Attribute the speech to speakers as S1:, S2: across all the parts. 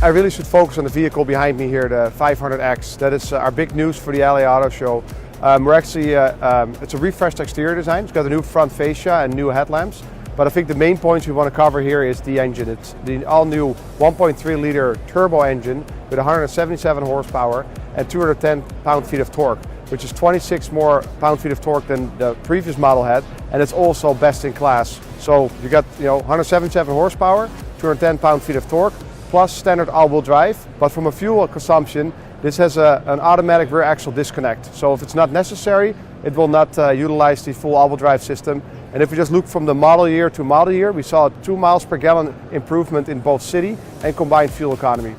S1: I really should focus on the vehicle behind me here, the 500X. That is our big news for the LA Auto Show. It's a refreshed exterior design. It's got a new front fascia and new headlamps. But I think the main points we want to cover here is the engine. It's the all-new 1.3 liter turbo engine with 177 horsepower and 210 pound-feet of torque, which is 26 more pound-feet of torque than the previous model had, and it's also best in class. So you got 177 horsepower, 210 pound-feet of torque, plus standard all-wheel drive. But from a fuel consumption, this has an automatic rear axle disconnect. So if it's not necessary, it will not utilize the full all-wheel drive system. And if we just look from the model year to model year, we saw a 2 miles per gallon improvement in both city and combined fuel economy.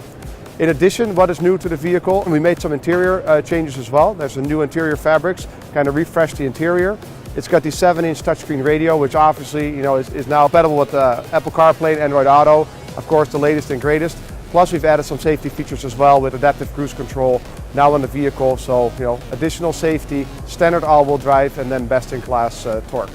S1: In addition, what is new to the vehicle, and we made some interior changes as well. There's a new interior fabrics, kind of refreshed the interior. It's got the 7-inch touchscreen radio, which obviously is now compatible with Apple CarPlay and Android Auto. Of course, the latest and greatest. Plus, we've added some safety features as well with adaptive cruise control now on the vehicle. So, additional safety, standard all-wheel drive, and then best-in-class torque.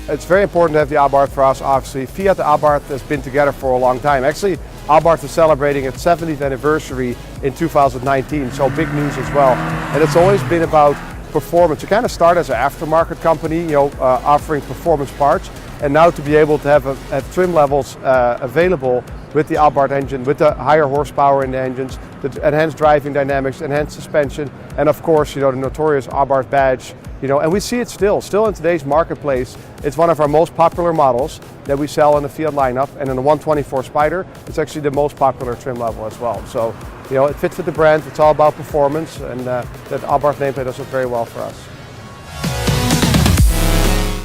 S1: It's very important to have the Abarth for us, obviously. Fiat and Abarth has been together for a long time. Actually, Abarth is celebrating its 70th anniversary in 2019, so big news as well. And it's always been about performance. You kind of start as an aftermarket company, offering performance parts, and now to be able to have trim levels available with the Abarth engine, with the higher horsepower in the engines, the enhanced driving dynamics, enhanced suspension, and of course, the notorious Abarth badge. And we see it still in today's marketplace. It's one of our most popular models that we sell in the Fiat lineup, and in the 124 Spider, it's actually the most popular trim level as well. So, it fits with the brand. It's all about performance, and that Abarth nameplate does it very well for us.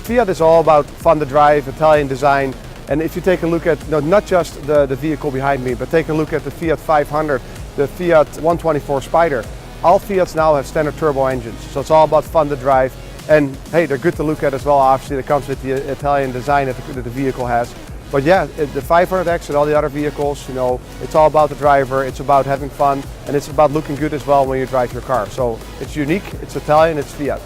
S1: Fiat is all about fun to drive, Italian design, and if you take a look at not just the vehicle behind me, but take a look at the Fiat 500, the Fiat 124 Spider. All Fiats now have standard turbo engines, so it's all about fun to drive. And hey, they're good to look at as well, obviously. That comes with the Italian design that the vehicle has. But yeah, the 500X and all the other vehicles, it's all about the driver, it's about having fun, and it's about looking good as well when you drive your car. So it's unique, it's Italian, it's Fiat.